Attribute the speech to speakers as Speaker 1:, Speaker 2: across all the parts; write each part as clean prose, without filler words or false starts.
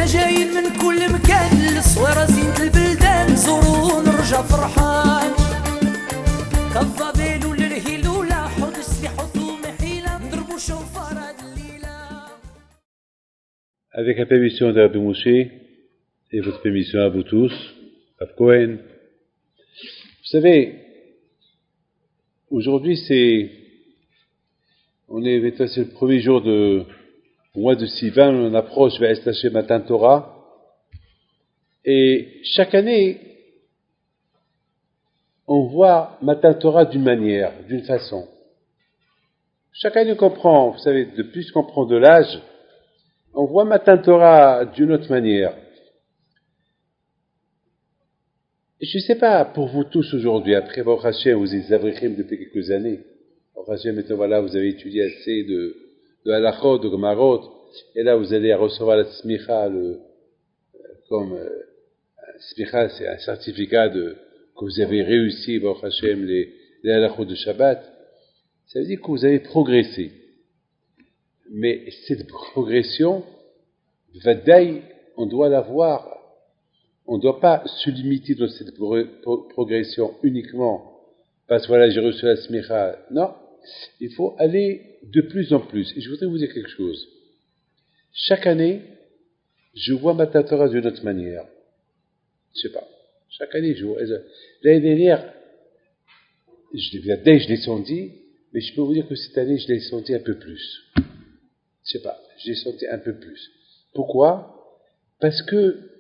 Speaker 1: حنا جايين من كل مكان للصويرة زينة البلدان نزورو ونرجع فرحان كالظبيل وللهيل ولا حوض السبيح وثوم حيلة نضربو شوفار هاد الليلة.
Speaker 2: Avec la permission de Rabbi Moshe et votre permission à vous tous, Rav Cohen. Vous savez, aujourd'hui on est le premier jour du mois de Sivan, on approche vers Estaché Matan Torah, et chaque année, on voit Matan Torah d'une manière, d'une façon. Chaque année on comprend, vous savez, de plus qu'on prend de l'âge, on voit Matan Torah d'une autre manière. Et je ne sais pas, pour vous tous aujourd'hui, après Baruch Hashem, vous êtes Avrichim depuis quelques années. Baruch Hashem, maintenant voilà, vous avez étudié assez de halachot, de gemarot, et là vous allez recevoir la smicha, smicha c'est un certificat que vous avez réussi, Baruch Hashem, les halachot de Shabbat. Ça veut dire que vous avez progressé. Mais cette progression, vadaï, on doit l'avoir. On ne doit pas se limiter dans cette progression uniquement parce que voilà, j'ai reçu la smicha. Non, il faut aller de plus en plus. Et je voudrais vous dire quelque chose. Chaque année, je vois Matan Torah d'une autre manière. Je sais pas. Chaque année, je vois. L'année dernière, je l'ai senti, mais je peux vous dire que cette année, je l'ai senti un peu plus. Je sais pas, je l'ai senti un peu plus. Pourquoi? Parce que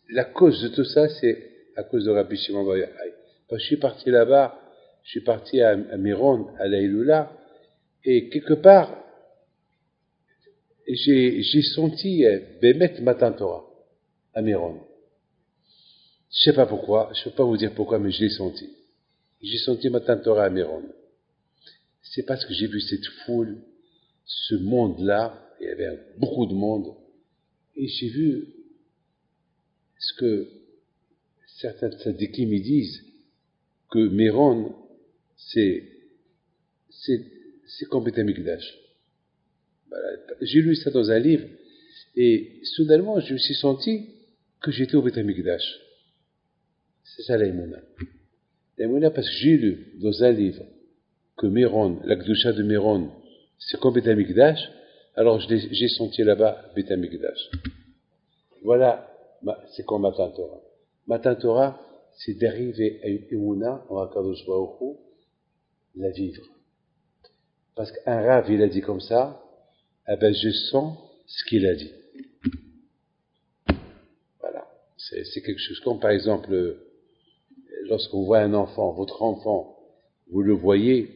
Speaker 2: la cause de tout ça, c'est à cause de Rabbi Shimon Bar Yochai. Quand je suis parti là-bas, je suis parti à Miron, à la Iloula, et quelque part, j'ai senti Bémet Matan Torah à Miron. Je sais pas pourquoi, je peux pas vous dire pourquoi, mais je l'ai senti. J'ai senti Matan Torah à Miron. C'est parce que j'ai vu cette foule, ce monde-là, il y avait beaucoup de monde, et j'ai vu ce que certains tzadikim me disent, que Miron, c'est comme Beth Amikdash. Voilà. J'ai lu ça dans un livre, et soudainement, je me suis senti que j'étais au Beth Amikdash. C'est ça l'aïmouna. L'aïmouna, parce que j'ai lu dans un livre que Miron, la Gdusha de Miron, c'est comme Beth Amikdash, alors j'ai senti là-bas Beth Amikdash. Voilà, c'est comme Matan Torah. Matan Torah, c'est d'arriver à une émouna, en Hakadosh Baruch Hu, la vivre. Parce qu'un Rav, il a dit comme ça, eh ben je sens ce qu'il a dit. Voilà, c'est quelque chose comme par exemple, lorsqu'on voit un enfant, votre enfant, vous le voyez,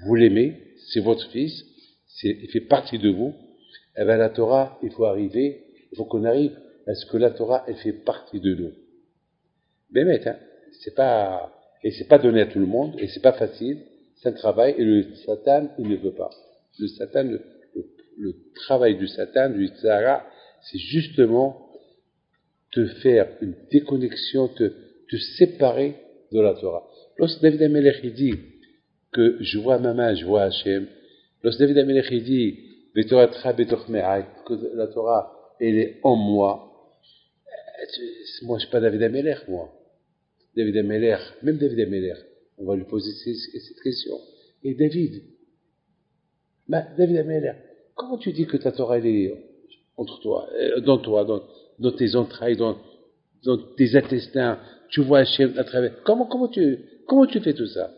Speaker 2: vous l'aimez, c'est votre fils, il fait partie de vous, eh ben la Torah, il faut qu'on arrive à ce que la Torah, elle fait partie de nous. Mais c'est pas donné à tout le monde, et c'est pas facile, c'est un travail, et le Satan, il ne veut pas. Le Satan, le travail du Satan, du Tzara, c'est justement te faire une déconnexion, te séparer de la Torah. Lorsque David HaMelech dit que je vois ma main, je vois Hachem, lorsque David HaMelech dit que la Torah, elle est en moi, moi je ne suis pas David HaMelech, moi. David HaMelech, même David HaMelech, on va lui poser cette question. Et David HaMelech, comment tu dis que ta Torah elle est entre toi, dans tes entrailles, dans tes intestins, tu vois Hachem à travers. Comment tu fais tout ça?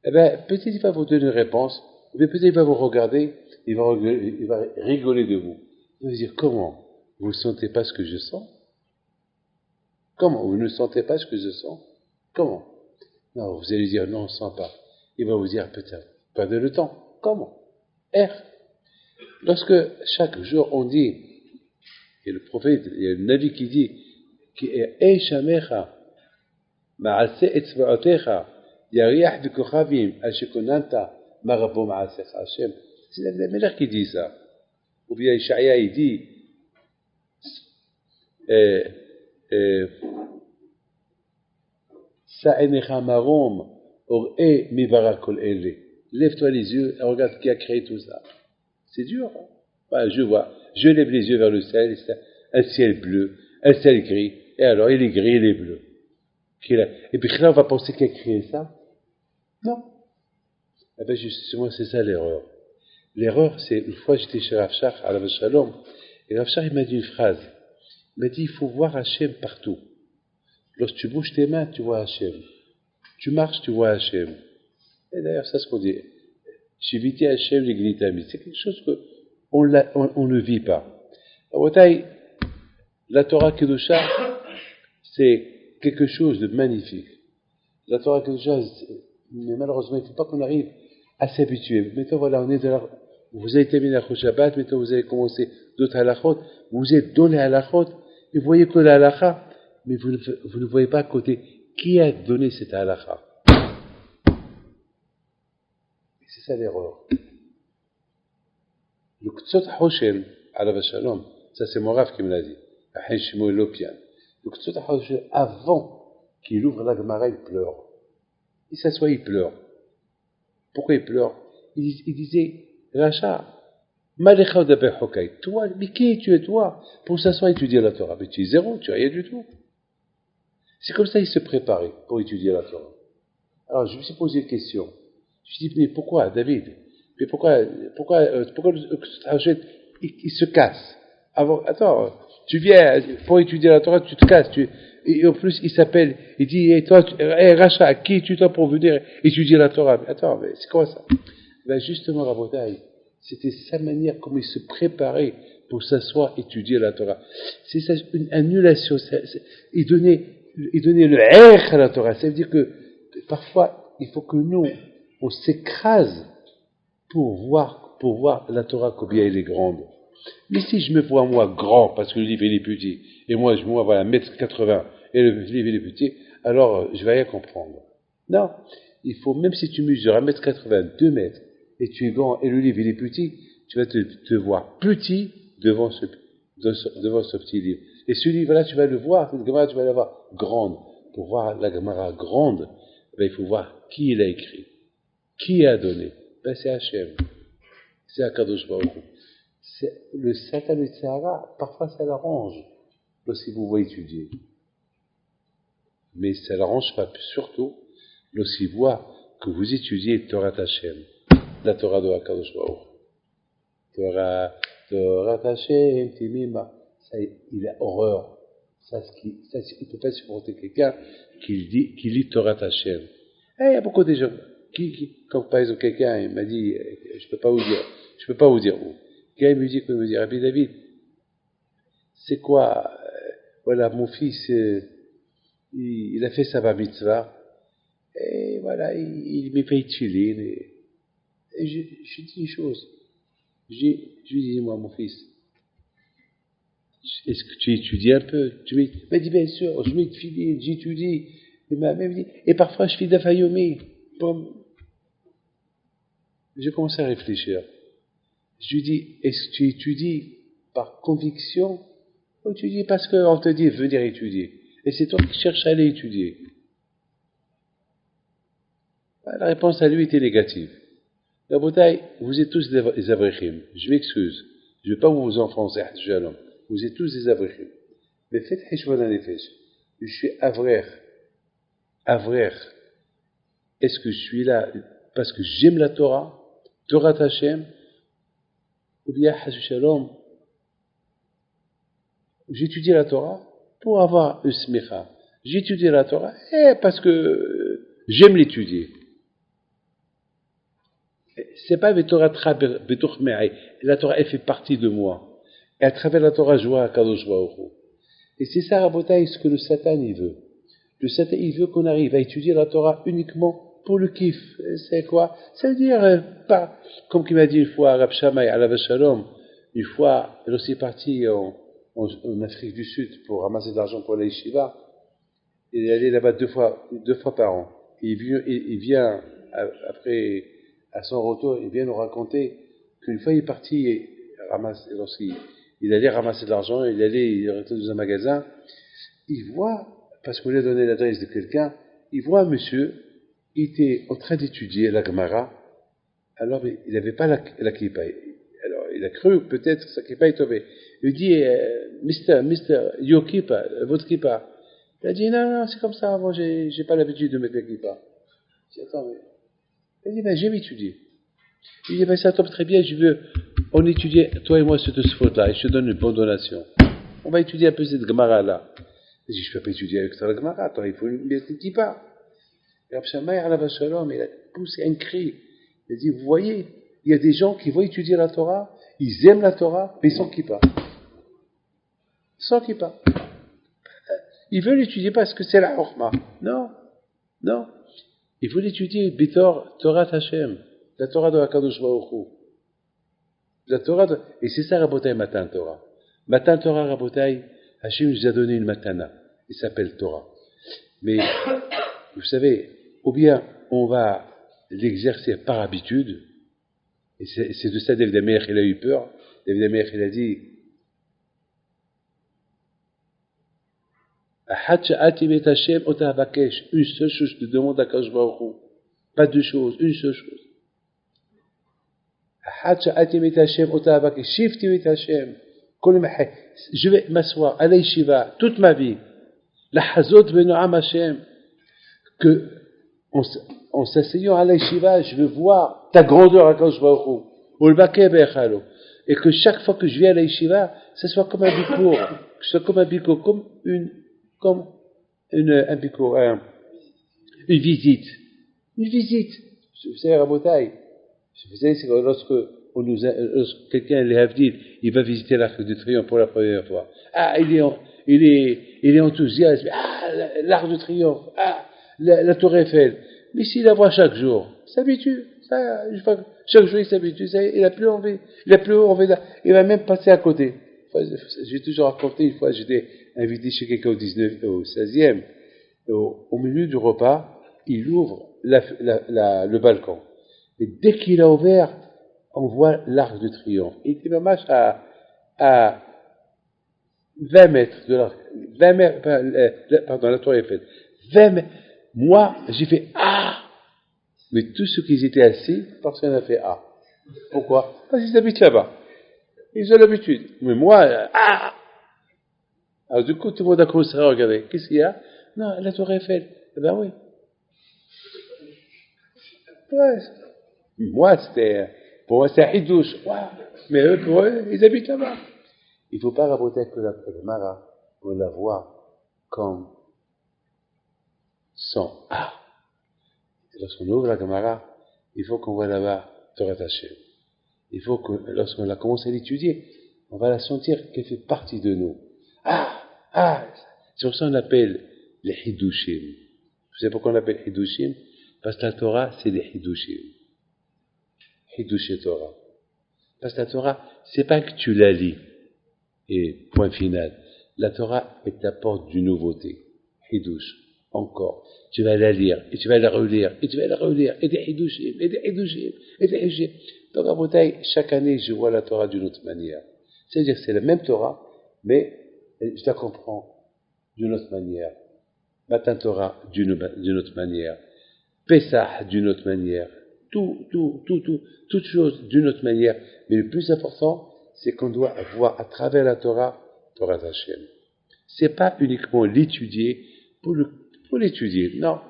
Speaker 2: Eh bien, peut-être il va vous donner une réponse, mais peut-être il va vous regarder, il va rigoler de vous. Il va dire, comment? Vous ne sentez pas ce que je sens? Comment? Vous ne sentez pas ce que je sens? Comment? Non, vous allez dire, non, on ne sent pas. Il va vous dire, peut-être, perdez le temps. Comment? Lorsque chaque jour on dit, et le prophète, il y a le Navi qui dit, qui est Eishamecha, Ma'ase etzva'otecha, Yariach v'kochavim, Ashekonanta, Marabo Ma'asecha Hashem. C'est la Melech qui dit ça. Ou bien Ishaïa, il dit, Sa'enecha marom, or'e mibarakol ele. Lève-toi les yeux et regarde qui a créé tout ça. C'est dur. Hein? Enfin, je vois. Je lève les yeux vers le ciel. un ciel bleu, un ciel gris, et alors il est gris, il est bleu. Et puis là, on va penser qu'il a créé ça. Non. Eh bien, justement, c'est ça l'erreur. L'erreur, c'est, une fois j'étais chez Rav Shach, à la Shalom, et Rav Shach, il m'a dit une phrase. Il m'a dit, il faut voir Hachem partout. Lorsque tu bouges tes mains, tu vois Hachem. Tu marches, tu vois Hachem. Et d'ailleurs, c'est ce qu'on dit. Shiviti Hachem l'Iglitami. C'est quelque chose qu'on ne vit pas. La Torah Kedusha, c'est quelque chose de magnifique. La Torah Kedusha, mais malheureusement, il ne faut pas qu'on arrive à s'habituer. Maintenant, voilà, on est de la... Vous avez terminé la Shabbat, maintenant vous avez commencé d'autres halachot, vous êtes dans les halachot, et vous voyez que la halacha, mais vous ne voyez pas à côté qui a donné cette halacha. C'est ça l'erreur. Le Ktsot Hoshen, alav shalom, ça c'est mon Rav qui me l'a dit, Ahin Shmuel Lopian. Le Ktsot Hoshen, avant qu'il ouvre la Gemara, il pleure. Il s'assoit, il pleure. Pourquoi il pleure? Il disait, Racha, Malecha Daber Hokai, toi, mais qui es-tu, toi, pour s'asseoir et étudier la Torah? Mais tu es zéro, tu n'as rien du tout. C'est comme ça qu'il se préparait pour étudier la Torah. Alors, je me suis posé une question. Je me suis dit, mais pourquoi, David? Mais pourquoi il se casse? Attends, tu viens pour étudier la Torah, tu te casses, et en plus, il s'appelle, il dit, et toi, Racha, qui es-tu toi pour venir étudier la Torah? Mais attends, mais c'est quoi ça? Ben justement, Rabotai, c'était sa manière comme il se préparait pour s'asseoir étudier la Torah. C'est ça, une annulation. Il donnait le erch à la Torah. Ça veut dire que parfois, il faut que nous, on s'écrase pour voir la Torah combien elle est grande. Mais si je me vois moi grand, parce que le livre il est petit, et moi je me vois 1m80, et le livre il est petit, alors je vais rien comprendre. Non, il faut, même si tu mesures 1m80, 2 mètres, et tu es grand, et le livre il est petit, tu vas te voir petit devant ce petit livre. Et ce livre-là, tu vas le voir, cette Gemara, tu vas la voir grande. Pour voir la Gemara grande, ben, il faut voir qui l'a écrit, qui a donné. Ben, c'est Hachem, c'est Akadosh Baruch Hu. Le Satan et le Sahara, parfois ça l'arrange, lorsque vous voyez étudier. Mais ça l'arrange pas, surtout lorsqu'il voit que vous étudiez Torah Hachem, la Torah de Akadosh Baruch Hu. Torah Hachem, Timima. Ça, il a horreur. Il ne peut pas supporter quelqu'un qui lit Torah Hachem. Il y a beaucoup de gens comme par exemple quelqu'un il m'a dit, je peux pas vous dire où. Quelqu'un me dit, Rabbi David, c'est quoi, voilà, mon fils, il a fait sa bar mitzvah, et voilà, il m'a fait tchilin, et je dis une chose, je lui dis, moi, mon fils, est-ce que tu étudies un peu? Il m'a dit, bien sûr, je m'étudie, j'étudie. Il m'a même dit, et parfois je fais d'afayomi. J'ai commencé à réfléchir. Je lui dis, est-ce que tu étudies par conviction ou tu étudies parce qu'on te dit venir étudier? Et c'est toi qui cherches à aller étudier. La réponse à lui était négative. La bouteille, vous êtes tous des avrechim. Je m'excuse. Je ne vais pas vous enfoncer, shalom. Vous êtes tous des avrechim. Mais faites heshvan nefesh. Je suis avrer. Est-ce que je suis là parce que j'aime la Torah, Torah Hashem, ou bien, shalom, j'étudie la Torah pour avoir usmecha. J'étudie la Torah parce que j'aime l'étudier. C'est pas la Torah, elle fait partie de moi. Et à travers la Torah, je vois Kadosh Baruch Hu. Et c'est ça, Rabotai, ce que le Satan, il veut. Le Satan, il veut qu'on arrive à étudier la Torah uniquement pour le kiff. C'est quoi? Ça veut dire, pas, comme qu'il m'a dit une fois, Rab Shammai, alav shalom, une fois, lorsqu'il est parti en Afrique du Sud pour ramasser de l'argent pour la yeshiva, il est allé là-bas deux fois par an. Il vient, après, à son retour, il vient nous raconter qu'une fois il est parti lorsqu'il allait ramasser de l'argent, il est rentré dans un magasin, il voit, parce qu'on lui a donné l'adresse de quelqu'un, il voit un monsieur, il était en train d'étudier la Gemara, alors il n'avait pas la kippa. Alors il a cru peut-être que sa kippa est tombée. Il lui dit, Mister, your kippa, votre kippa. Il a dit, non, c'est comme ça, moi j'ai pas l'habitude de mettre la kippa. Je dis, attends, mais... Il a dit, ben, j'aime étudier. Il dit, ben, ça tombe très bien, on étudie, toi et moi, ce faute-là, et je te donne une bonne donation. On va étudier un peu cette Gemara-là. Il dit, je ne peux pas étudier avec ça la Gemara, attends, il faut mettre une kippa. Et Rabbi Shammai, Alav Shalom, il a poussé un cri. Il a dit, vous voyez, il y a des gens qui vont étudier la Torah, ils aiment la Torah, mais sans kippa. Sans kippa. Ils veulent l'étudier parce que c'est la Horma. Non. Il faut l'étudier, Bitor, Torah Hashem, la Torah de Hakadosh Baruch Hu. La Torah, et c'est ça Rabotai Matan Torah. Matan Torah Rabotai, Hashem nous a donné une matana. Il s'appelle Torah. Mais, vous savez, ou bien on va l'exercer par habitude, et c'est de ça David Amelech il a eu peur. David Amelech il a dit, une seule chose, je te demande à Kadosh Baruch Hu. Pas deux choses, une seule chose. Je vais m'asseoir à l'Yeshiva toute ma vie. Que en s'asseyant à l'Yeshiva, je veux voir ta grandeur à Kadosh Baruch Hu. Et que chaque fois que je viens à l'Yeshiva, ce soit comme un bikour. Que ce soit comme un bikour, comme un bikour, une visite. Une visite. Vous savez, Rabotai, vous savez, c'est que lorsque quelqu'un est Havdil, il va visiter l'Arc de Triomphe pour la première fois. Ah, il est enthousiaste. Ah, l'Arc de Triomphe. Ah, la Tour Eiffel. Mais s'il la voit chaque jour, il s'habitue. Chaque jour, il s'habitue. Il n'a plus envie. Il va même passer à côté. J'ai toujours raconté, une fois, j'étais invité chez quelqu'un au 16e. Au milieu du repas, il ouvre le balcon. Et dès qu'il a ouvert, on voit l'Arc de Triomphe. Il était dommage à 20 mètres de l'arc. 20 mètres, pardon, la Tour Eiffel. 20 mètres. Moi, j'ai fait ah! Mais tous ceux qui étaient assis, personne n'a fait ah. Pourquoi? Parce qu'ils habitent là-bas. Ils ont l'habitude. Mais moi, ah! Alors du coup, tout le monde a commencé à regarder. Qu'est-ce qu'il y a? Non, la Tour Eiffel. Eh ben oui. Ouais. Pour moi, c'est un hidouche. Ouais. Mais eux, pour eux, ils habitent là-bas. Il ne faut pas raboter que la Gemara, on la voit comme sans ah. Lorsqu'on ouvre la Gemara, il faut qu'on voit là-bas Torah Hashem. Il faut que, lorsqu'on la commence à l'étudier, on va la sentir qu'elle fait partie de nous. C'est pour ça qu'on appelle les Hidushim. Vous savez pourquoi on appelle Hidushim? Parce que la Torah, c'est des Hidushim. Hidush Torah. Parce que la Torah, c'est pas que tu la lis, et point final. La Torah, elle t'apporte du nouveauté. Hidush. Encore. Tu vas la lire, et tu vas la relire, et tu vas la relire, et des Hidushim, et des Hidushim, et des Hidushim. Donc, à Botaï, chaque année, je vois la Torah d'une autre manière. C'est-à-dire que c'est la même Torah, mais je la comprends d'une autre manière. Matan Torah d'une autre manière. Pesach d'une autre manière. Toute chose d'une autre manière. Mais le plus important, c'est qu'on doit voir à travers la Torah, Torah Hashem. C'est pas uniquement l'étudier pour l'étudier. Non.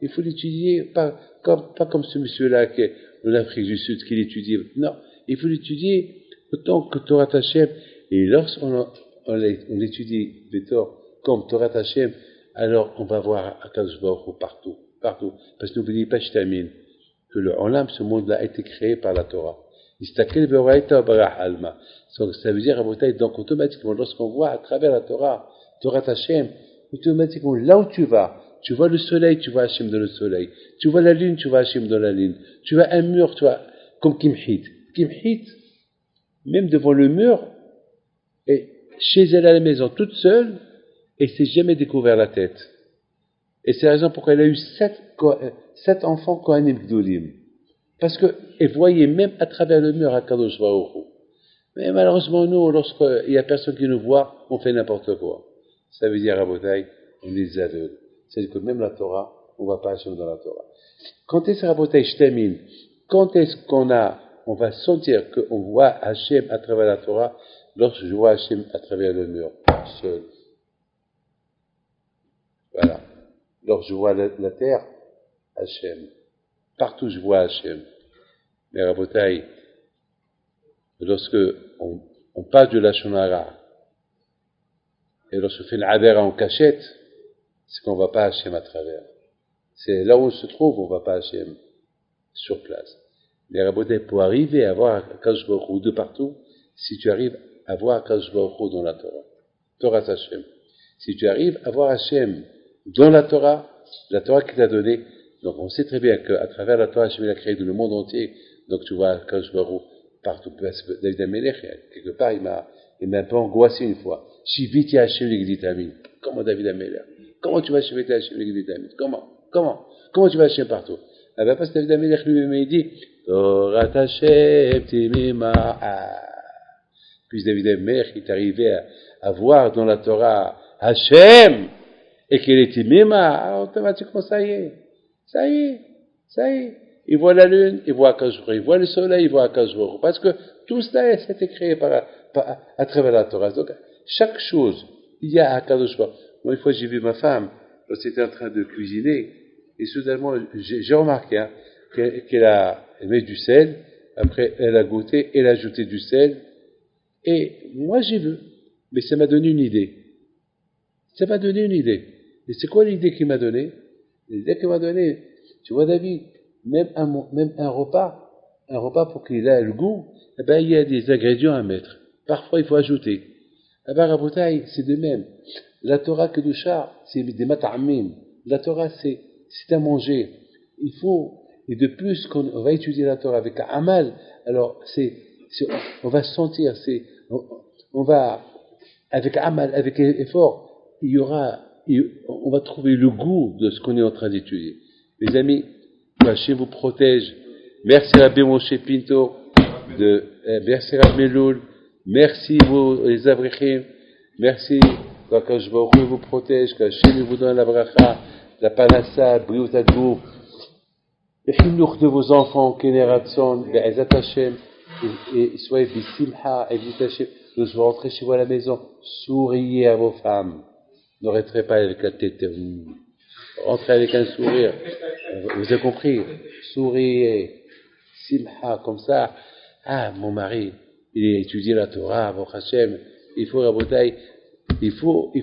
Speaker 2: Il faut l'étudier pas comme ce monsieur-là qui est en Afrique du Sud qui l'étudie. Non. Il faut l'étudier autant que Torah Hashem. Et lorsqu'on l'étudie comme Torah Hashem, alors on va voir Akadosh Baruch Hu partout. Parce que n'oubliez pas, je termine, que le Olam, ce monde-là, a été créé par la Torah. Istakel be'oraita barach alma. Donc, ça veut dire, donc, automatiquement, lorsqu'on voit à travers la Torah, Torah Hashem, automatiquement, là où tu vois le soleil, tu vois Hashem dans le soleil. Tu vois la lune, tu vois Hashem dans la lune. Tu vois un mur, tu vois, comme Kimhit. Kimhit, même devant le mur, et chez elle à la maison, toute seule, et s'est jamais découvert la tête. Et c'est la raison pourquoi elle a eu 7 enfants Kohanim Gdolim. Parce qu'elle voyait même à travers le mur à Kadosh Baruch Hu. Mais malheureusement, nous, lorsqu'il n'y a personne qui nous voit, on fait n'importe quoi. Ça veut dire, à Botaï, on est aveugles. C'est-à-dire que même la Torah, on ne va pas Hashem dans la Torah. Quand est-ce, à Botaï, je termine, quand est-ce qu'on a on va sentir qu'on voit Hachem à travers la Torah lorsque je vois Hachem à travers le mur, seul. Voilà. Lorsque je vois la terre, Hachem. Partout je vois Hachem. Mais Rabotai, lorsque on parle de la Shonara, et lorsque on fait l'Avera en cachette, c'est qu'on ne va pas Hachem à travers. C'est là où on se trouve, on ne va pas Hachem sur place. Mais Rabotai, pour arriver à voir Akadosh Baruch Hu de partout, si tu arrives à voir Akadosh Baruch Hu dans la Torah, Torah Hachem. Si tu arrives à voir Hachem dans la Torah qu'il t'a donnée, donc on sait très bien qu'à travers la Torah, Hachem a créé le monde entier, donc tu vois Akadosh Baruch Hu partout. David HaMelech, quelque part, il m'a un peu angoissé une fois. Shiviti Hachem l'Igditamin. Comment David HaMelech? Comment tu vas Shiviti Hachem l'Igditamin? Comment tu vas Hachem partout? Ah ben parce que David HaMelech lui-même il dit Torah Hachem Timima. Puis David HaMelech il est arrivé à voir dans la Torah Hachem et qu'il est Timima, automatiquement ça y est. Il voit la lune, il voit Akadosh Baruch Hu, il voit le soleil, il voit Akadosh Baruch Hu, parce que tout cela c'était créé à travers la Torah. Donc chaque chose, il y a Akadosh Baruch Hu. Moi une fois j'ai vu ma femme, lorsqu'elle était en train de cuisiner, et soudainement j'ai remarqué qu'elle met du sel, après elle a goûté, elle a ajouté du sel, et moi j'ai vu, mais ça m'a donné une idée. Et c'est quoi l'idée qu'il m'a donnée? L'idée qu'il m'a donnée, tu vois David, même un repas pour qu'il ait le goût, eh ben, il y a des ingrédients à mettre. Parfois, il faut ajouter. Eh ben, Rabotai, c'est de même. La Torah Kedusha, c'est des mat'amim. La Torah, c'est à manger. Et de plus qu'on va étudier la Torah avec amal, alors on va sentir, on va, avec amal, avec effort, on va trouver le goût de ce qu'on est en train d'étudier. Mes amis, Hachem vous protège. Merci Rabbi Moshe Pinto, merci Rabbi Meloul, merci vous les Avrichim, merci qu'Akadosh Baruch Hu vous protège, qu'Hachem vous donne la bracha, la panassa, briut adbour, le chinuch de vos enfants, Keneratson, Be'ezat Hachem, et soyez bisimha, et Hachem, vous rentrez chez vous à la maison, souriez à vos femmes, ne rentrez pas avec la tête, rentrez avec un sourire. Vous avez compris? Souriez, simha, comme ça. Ah, mon mari, il a étudié la Torah, Baruch Hashem. Il faut, Rabotai, il faut,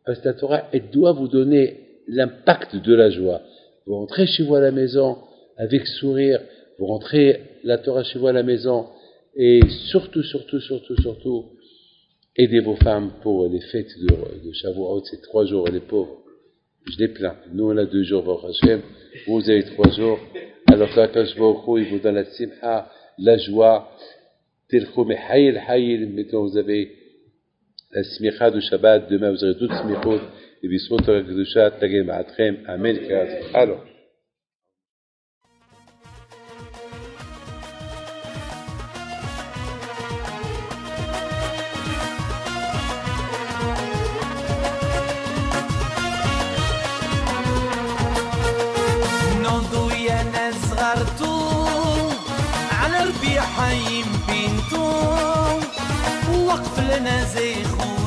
Speaker 2: parce que la Torah, elle doit vous donner l'impact de la joie. Vous rentrez chez vous à la maison, avec sourire, vous rentrez la Torah chez vous à la maison, et surtout, aidez vos femmes pour les fêtes de Shavuot, ces 3 jours, et les pauvres. Je les plains. Nous, on a 2 jours, Baruch Hashem. Vous avez 3 jours. Alors, qu'Akadosh Baruch Hu, il vous donne la simha, la joie. Tilchou mehayil. Maintenant, vous avez la smicha de Shabbat. Demain, vous aurez d'autres smichot. Et bismot Torah Kedusha, tagem ma'atrem. Amen. Alors.
Speaker 1: على ربيع حيم بنتو وقف لنا زي خو